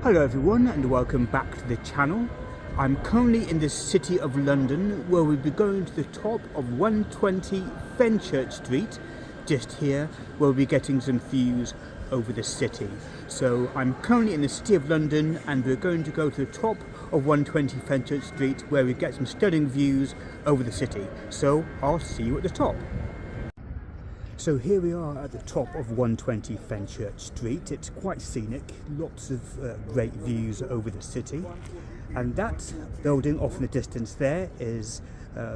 Hello everyone and welcome back to the channel. I'm currently in the City of London where we'll be going to the top of 120 Fenchurch Street, just here, where we'll be getting some views over the city. So I'm currently in the City of London and we're going to go to the top of 120 Fenchurch Street where we get some stunning views over the city. So I'll see you at the top. So here we are at the top of 120 Fenchurch Street. It's quite scenic, lots of great views over the city. And that building off in the distance there is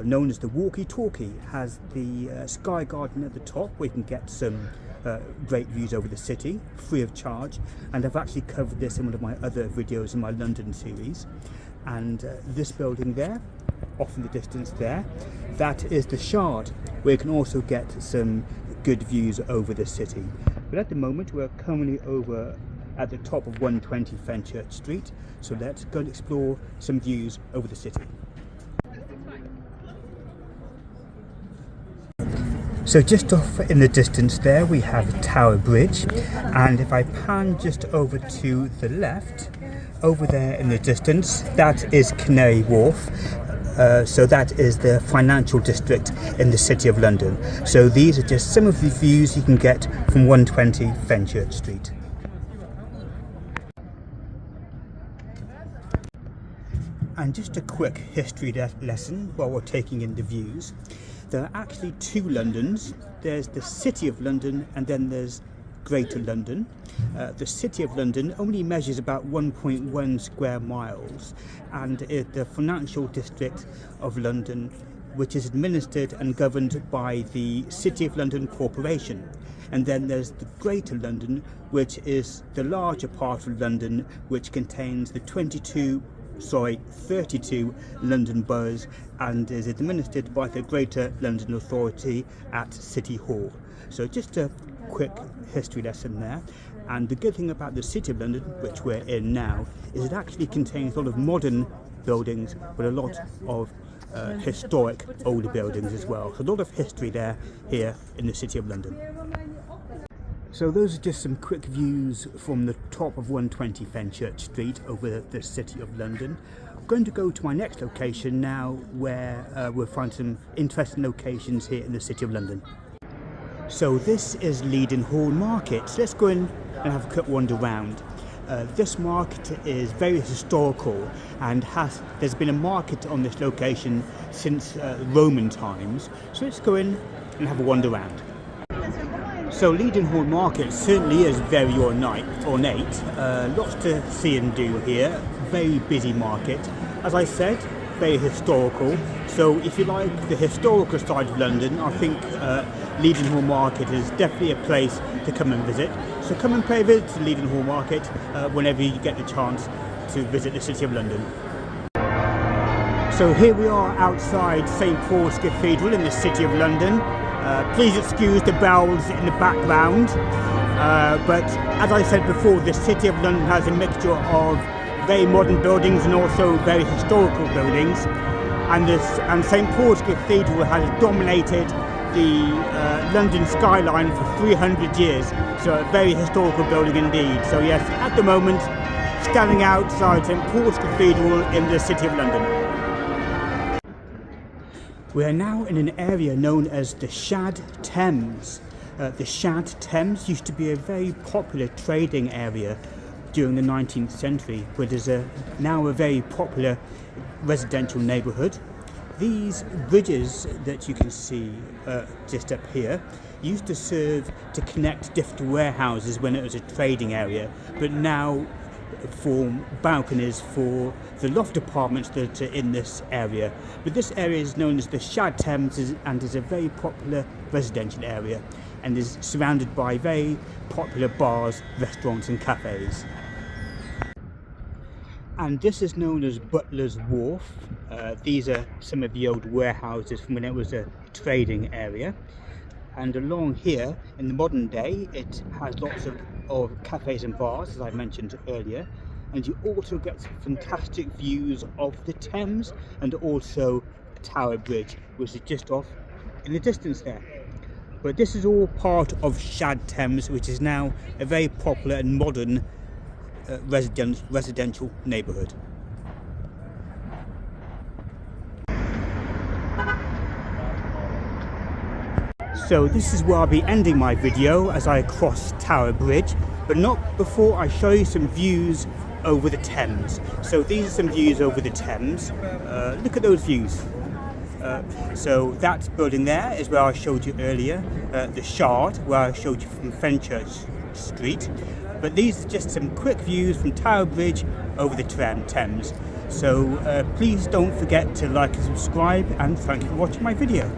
known as the Walkie Talkie. Has the Sky Garden at the top where you can get some great views over the city, free of charge. And I've actually covered this in one of my other videos in my London series. And this building there, off in the distance there, that is the Shad, where you can also get some good views over the city. But at the moment we're currently over at the top of 120 Fenchurch Street, so let's go and explore some views over the city. So just off in the distance there we have Tower Bridge, and if I pan just over to the left, over there in the distance, that is Canary Wharf. So that is the financial district in the City of London. So these are just some of the views you can get from 120 Fenchurch Street. And just a quick history lesson while we're taking in the views. There are actually two Londons. There's the City of London and then there's Greater London. The City of London only measures about 1.1 square miles and is the financial district of London, which is administered and governed by the City of London Corporation. And then there's the Greater London, which is the larger part of London, which contains the 32 London boroughs and is administered by the Greater London Authority at City Hall. So just a quick history lesson there. And the good thing about the City of London, which we're in now, is it actually contains a lot of modern buildings but a lot of historic older buildings as well. So a lot of history there here in the City of London. So those are just some quick views from the top of 120 Fenchurch Street over the City of London. I'm going to go to my next location now where we'll find some interesting locations here in the City of London. So this is Leadenhall Market. So let's go in and have a quick wander around. This market is very historical and there's been a market on this location since Roman times. So let's go in and have a wander around. So Leadenhall Market certainly is very ornate. Lots to see and do here. Very busy market. As I said, very historical. So if you like the historical side of London, I think Leadenhall Market is definitely a place to come and visit. So come and pay a visit to Leadenhall Market whenever you get the chance to visit the City of London. So here we are outside St Paul's Cathedral in the City of London. Please excuse the bells in the background. But as I said before, the City of London has a mixture of very modern buildings and also very historical buildings. And St Paul's Cathedral has dominated the London skyline for 300 years, so a very historical building indeed. So yes, at the moment, standing outside St Paul's Cathedral in the City of London. We are now in an area known as the Shad Thames. The Shad Thames used to be a very popular trading area during the 19th century, but is now a very popular residential neighbourhood. These bridges that you can see just up here used to serve to connect different warehouses when it was a trading area, but now form balconies for the loft apartments that are in this area. But this area is known as the Shad Thames and is a very popular residential area and is surrounded by very popular bars, restaurants and cafes. And this is known as Butler's Wharf. These are some of the old warehouses from when it was a trading area. And along here, in the modern day, it has lots of cafes and bars, as I mentioned earlier. And you also get some fantastic views of the Thames and also Tower Bridge, which is just off in the distance there. But this is all part of Shad Thames, which is now a very popular and modern residential neighbourhood. So this is where I'll be ending my video as I cross Tower Bridge, but not before I show you some views over the Thames. So these are some views over the Thames. Look at those views. So that building there is where I showed you earlier, the Shard, where I showed you from Fenchurch Street. But these are just some quick views from Tower Bridge over the Thames. So please don't forget to like and subscribe, and thank you for watching my video.